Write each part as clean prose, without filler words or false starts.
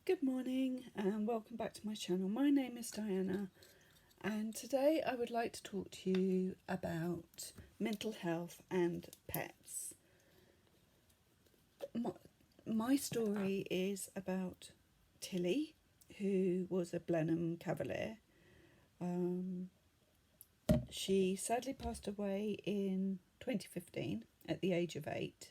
Good morning and welcome back to my channel. My name is Diana and today I would like to talk to you about mental health and pets. My story is about Tilly, who was a Blenheim Cavalier. She sadly passed away in 2015 at the age of 8.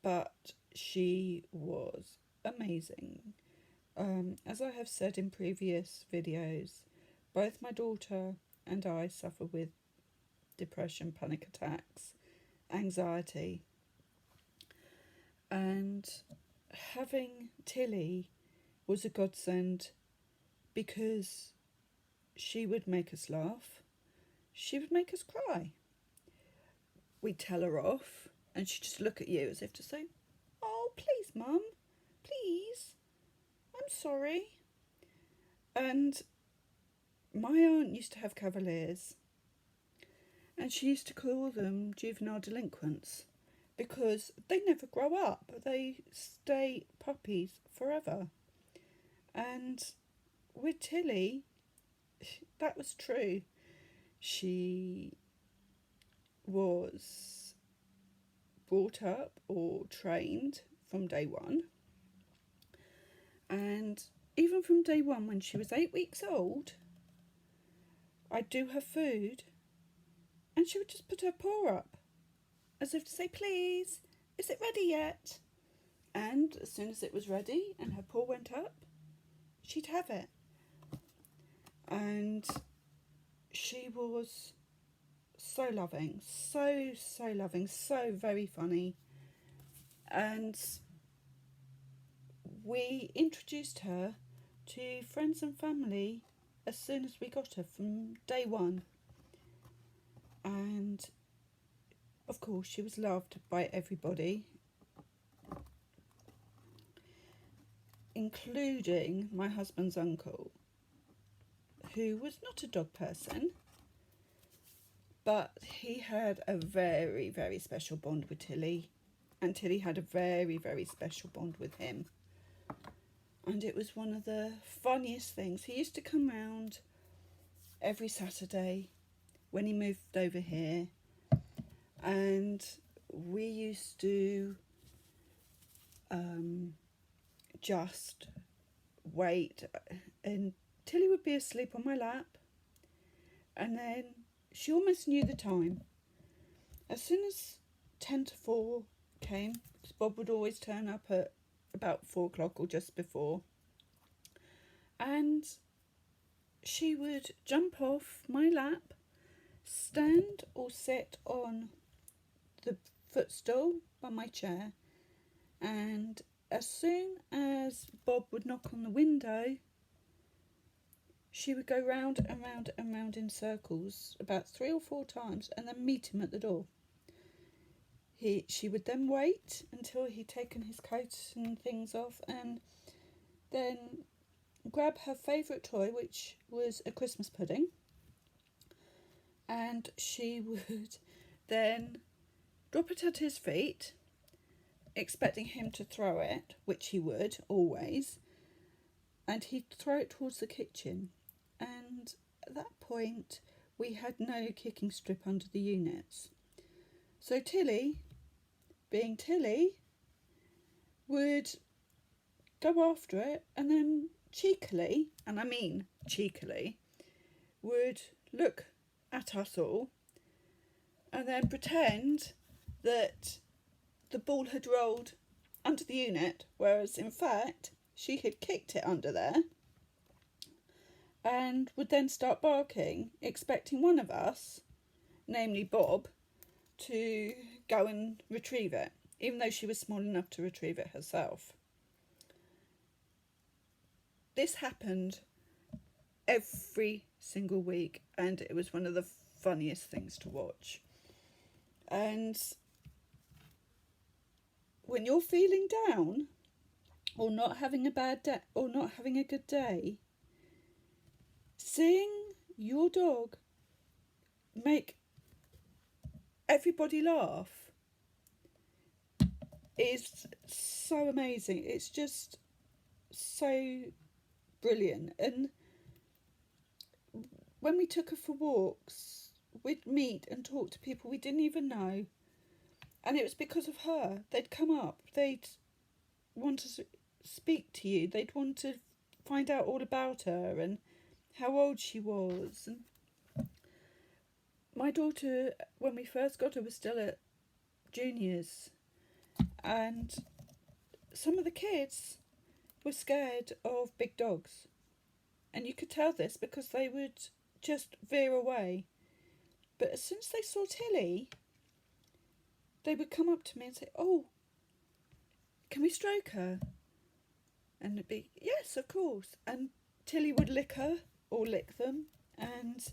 But she was amazing. As I have said in previous videos, both my daughter and I suffer with depression, panic attacks, anxiety, and having Tilly was a godsend because she would make us laugh, she would make us cry. We'd tell her off and she'd just look at you as if to say, "Oh, please, Mum, please, I'm sorry." And my aunt used to have Cavaliers and she used to call them juvenile delinquents because they never grow up, they stay puppies forever. And with Tilly, that was true. She was brought up or trained from day one, and even from day one, when she was 8 weeks old, I'd do her food and she would just put her paw up as if to say, "Please, is it ready yet?" And as soon as it was ready and her paw went up, she'd have it. And she was so loving, so loving, so very funny. And we introduced her to friends and family as soon as we got her, from day one. And of course she was loved by everybody, including my husband's uncle, who was not a dog person, but he had a very special bond with Tilly, and Tilly had a very special bond with him. And it was one of the funniest things. He used to come round every Saturday when he moved over here, and we used to just wait, and Tilly would be asleep on my lap, and then she almost knew the time. As soon as 10 to 4 came, because Bob would always turn up at about 4 o'clock or just before, and she would jump off my lap, stand or sit on the footstool by my chair, and as soon as Bob would knock on the window, she would go round and round and round in circles about 3 or 4 times and then meet him at the door. She would then wait until he'd taken his coat and things off, and then grab her favourite toy, which was a Christmas pudding, and she would then drop it at his feet, expecting him to throw it, which he would always, and he'd throw it towards the kitchen. And at that point we had no kicking strip under the units, so Tilly, being Tilly, would go after it and then cheekily, and I mean cheekily, would look at us all and then pretend that the ball had rolled under the unit, whereas in fact she had kicked it under there, and would then start barking, expecting one of us, namely Bob, to go and retrieve it, even though she was small enough to retrieve it herself. This happened every single week, and it was one of the funniest things to watch. And when you're feeling down or not having a bad day or not having a good day, seeing your dog make everybody laugh is so amazing. It's just so brilliant. And when we took her for walks, we'd meet and talk to people we didn't even know. And it was because of her. They'd come up, they'd want to speak to you, they'd want to find out all about her and how old she was. And my daughter, when we first got her, was still at juniors, and some of the kids were scared of big dogs, and you could tell this because they would just veer away. But as soon as they saw Tilly, they would come up to me and say, "Oh, can we stroke her?" And it'd be, "Yes, of course." And Tilly would lick her or lick them, and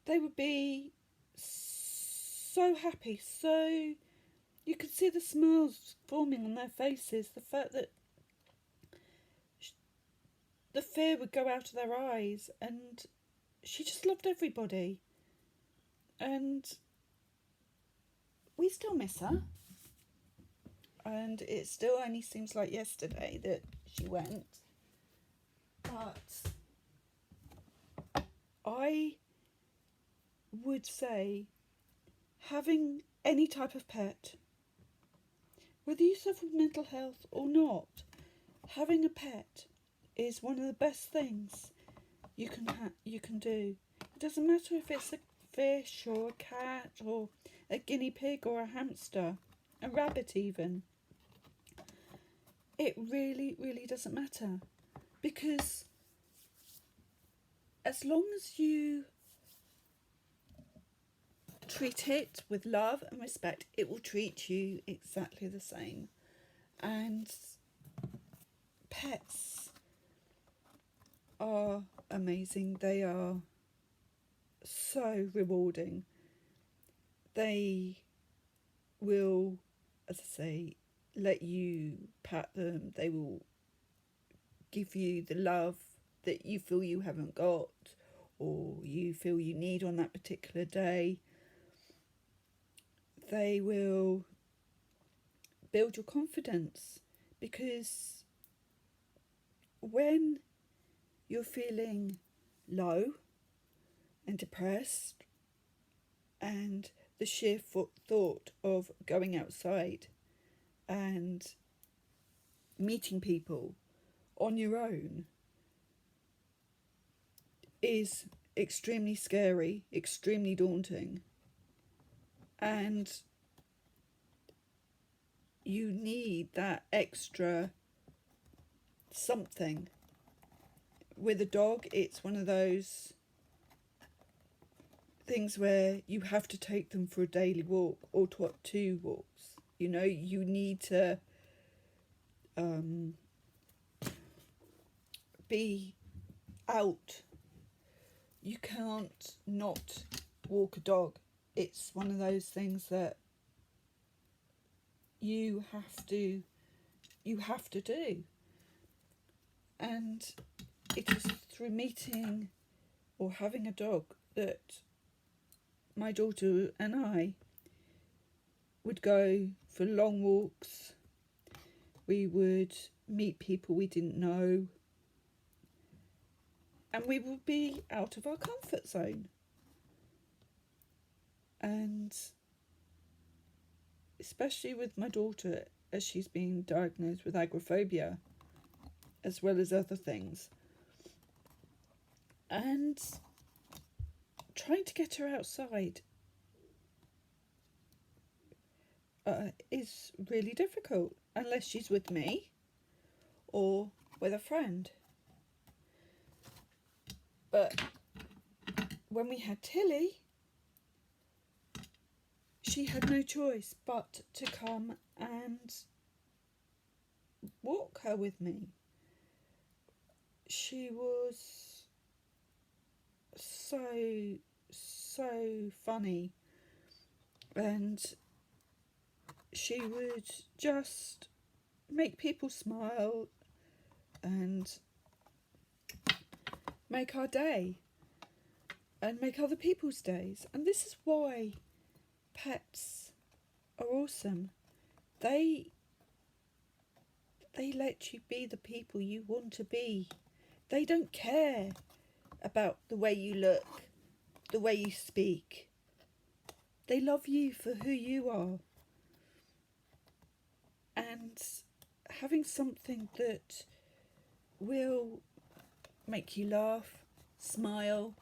they would be so happy. So you could see the smiles forming on their faces, the fact that the fear would go out of their eyes, and she just loved everybody. And we still miss her. And it still only seems like yesterday that she went. But I would say having any type of pet, whether you suffer from mental health or not, having a pet is one of the best things you can do. It doesn't matter if it's a fish or a cat or a guinea pig or a hamster, a rabbit even. It really, really doesn't matter, because as long as you treat it with love and respect, it will treat you exactly the same. And pets are amazing. They are so rewarding. They will, as I say, let you pat them. They will give you the love that you feel you haven't got or you feel you need on that particular day. They will build your confidence, because when you're feeling low and depressed, and the sheer thought of going outside and meeting people on your own is extremely scary, extremely daunting, and you need that extra something. With a dog, it's one of those things where you have to take them for a daily walk or two walks. You know, you need to be out. You can't not walk a dog. It's one of those things that you have to do. And it is through meeting or having a dog that my daughter and I would go for long walks. We would meet people we didn't know, and we would be out of our comfort zone. And especially with my daughter, as she's been diagnosed with agoraphobia as well as other things, and trying to get her outside is really difficult unless she's with me or with a friend. But when we had Tilly, she had no choice but to come and walk her with me. She was so funny, and she would just make people smile and make our day and make other people's days. And this is why pets are awesome, they let you be the people you want to be. They don't care about the way you look, the way you speak. They love you for who you are. And having something that will make you laugh, smile,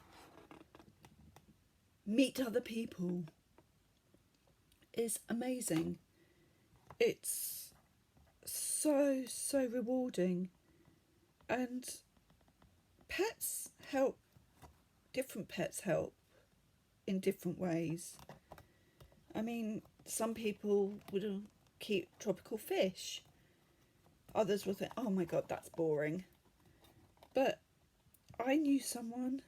meet other people is amazing. It's so rewarding. And pets help, different pets help in different ways. I mean, some people would keep tropical fish. Others will think, oh my God, that's boring. But I knew someone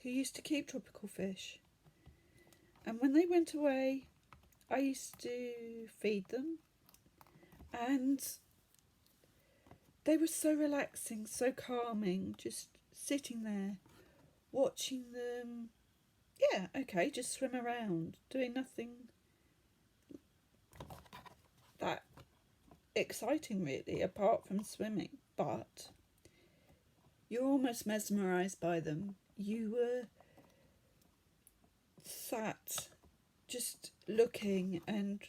who used to keep tropical fish. And when they went away, I used to feed them. And they were so relaxing, so calming, just sitting there, watching them, just swim around, doing nothing that exciting really, apart from swimming. But you're almost mesmerised by them. You were sat just looking and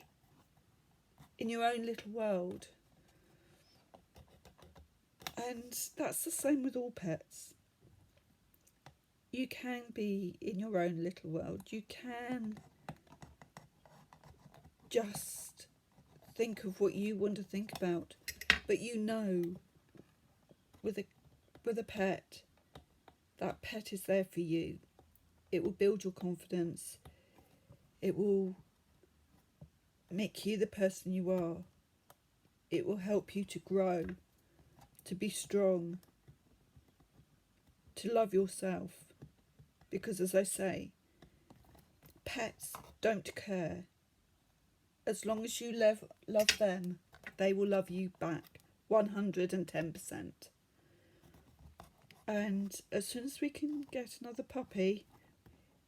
in your own little world. And that's the same with all pets. You can be in your own little world. You can just think of what you want to think about. But you know, with a pet, that pet is there for you. It will build your confidence. It will make you the person you are. It will help you to grow, to be strong, to love yourself. Because as I say, pets don't care. As long as you love them, they will love you back 110%. And as soon as we can get another puppy,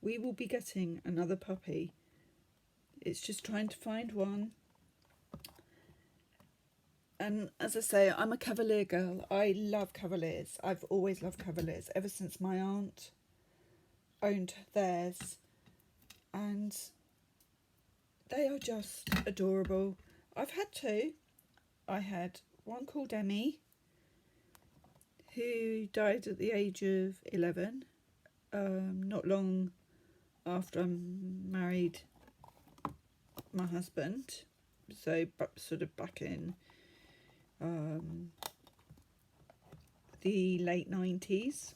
we will be getting another puppy. It's just trying to find one. And as I say, I'm a Cavalier girl. I love Cavaliers. I've always loved Cavaliers ever since my aunt owned theirs. And they are just adorable. I've had two. I had one called Emmy, who died at the age of 11, not long after I married my husband, so sort of back in the late 90s.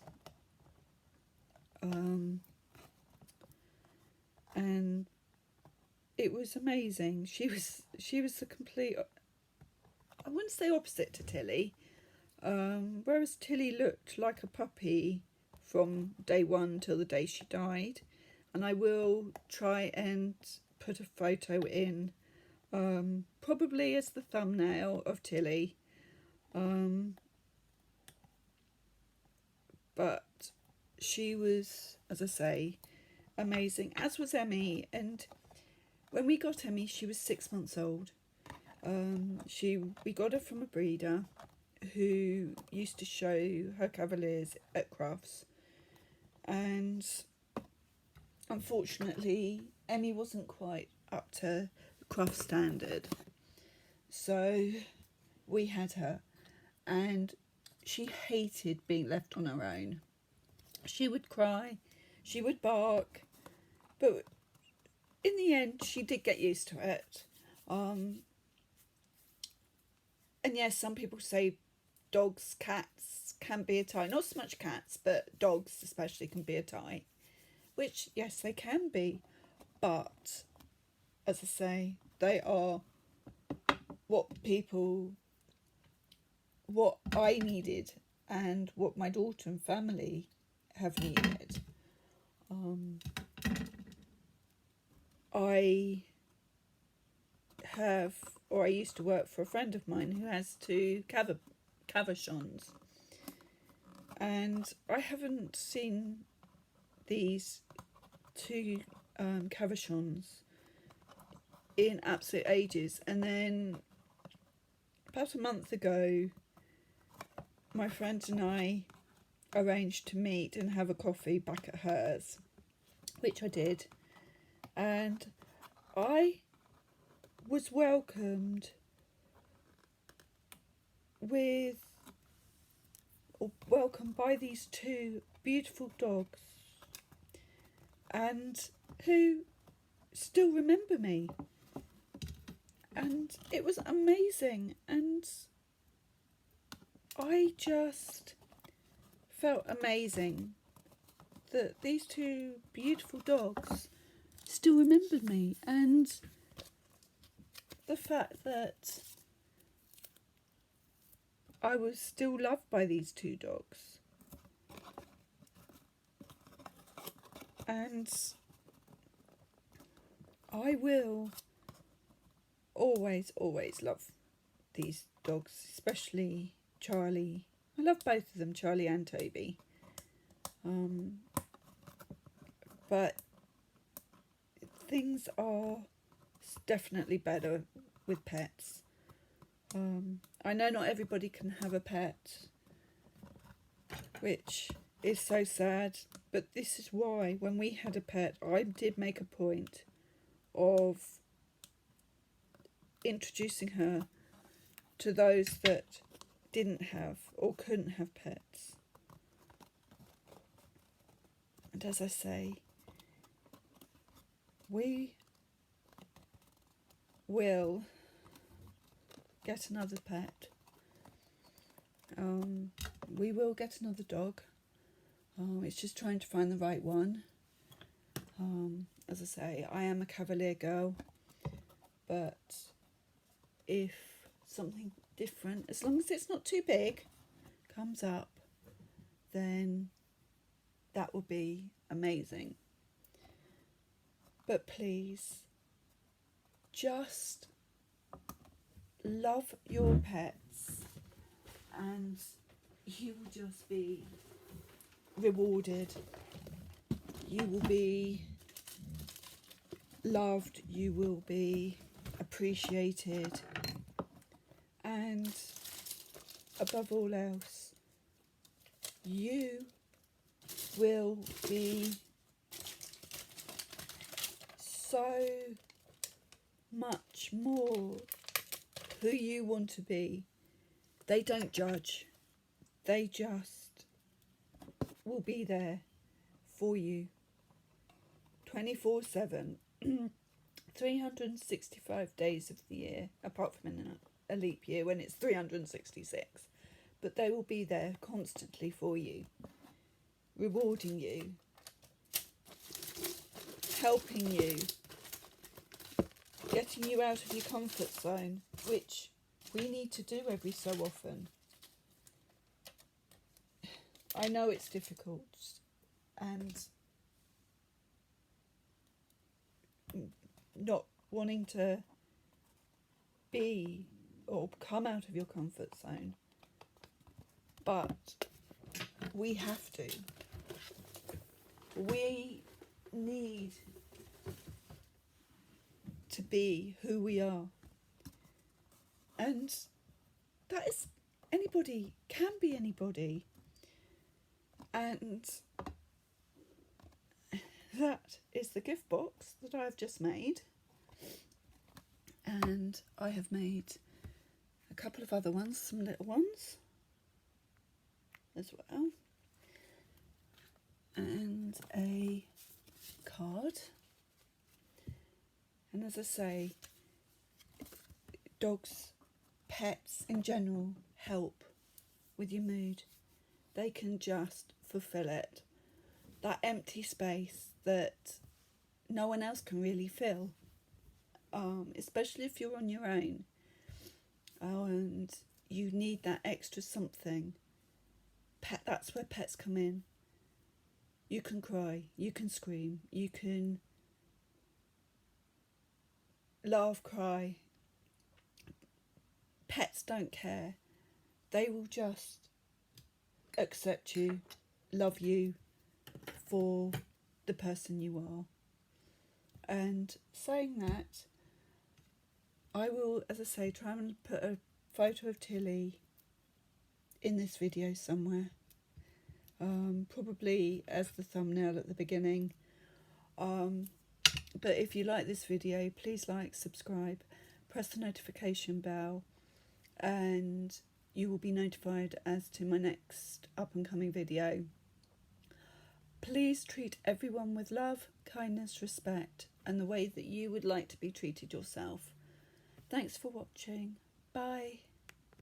And it was amazing. She was the complete, I wouldn't say opposite to Tilly, whereas Tilly looked like a puppy from day one till the day she died. And I will try and put a photo in, probably as the thumbnail of Tilly. But she was, as I say, amazing, as was Emmy. And when we got Emmy, she was 6 months old. We got her from a breeder who used to show her Cavaliers at Crufts, and unfortunately Emmy wasn't quite up to the Crufts standard, so we had her, and she hated being left on her own. She would cry, she would bark, but in the end she did get used to it. And yes, some people say dogs, cats can be a tie. Not so much cats, but dogs especially can be a tie. Which, yes, they can be. But, as I say, they are what I needed and what my daughter and family have needed. I used to work for a friend of mine who has two Cavachons, and I haven't seen these two Cavachons in absolute ages. And then about a month ago, my friends and I arranged to meet and have a coffee back at hers, which I did. And I was welcomed welcomed by these two beautiful dogs, and who still remember me. And it was amazing, and I just felt amazing that these two beautiful dogs still remembered me, and the fact that I was still loved by these two dogs. And I will always love these dogs, especially Charlie. I love both of them, Charlie and Toby. But things are definitely better with pets. I know not everybody can have a pet, which is so sad, but this is why when we had a pet, I did make a point of introducing her to those that didn't have or couldn't have pets. And as I say, we will get another pet. We will get another dog. It's just trying to find the right one. As I say, I am a Cavalier girl, but if something different, as long as it's not too big, comes up, then that will be amazing. But please, just love your pets, and you will just be rewarded. You will be loved, you will be appreciated, and above all else, you will be so much more who you want to be. They don't judge. They just will be there for you 24/7, 365 days of the year, apart from in a leap year when it's 366. But they will be there constantly for you, rewarding you, helping you, getting you out of your comfort zone, which we need to do every so often. I know it's difficult, and not wanting to be or come out of your comfort zone, but we have to. We need to be who we are, and that is anybody can be anybody, and that is the gift box that I've just made. And I have made a couple of other ones, some little ones as well, and a card. And as I say, dogs, pets in general, help with your mood. They can just fulfill it. That empty space that no one else can really fill, especially if you're on your own, and you need that extra something. That's where pets come in. You can cry, you can scream, you can laugh, cry. Pets don't care. They will just accept you, love you for the person you are. And saying that, I will, as I say, try and put a photo of Tilly in this video somewhere, probably as the thumbnail at the beginning. But if you like this video, please like, subscribe, press the notification bell, and you will be notified as to my next up and coming video. Please treat everyone with love, kindness, respect, and the way that you would like to be treated yourself. Thanks for watching. Bye.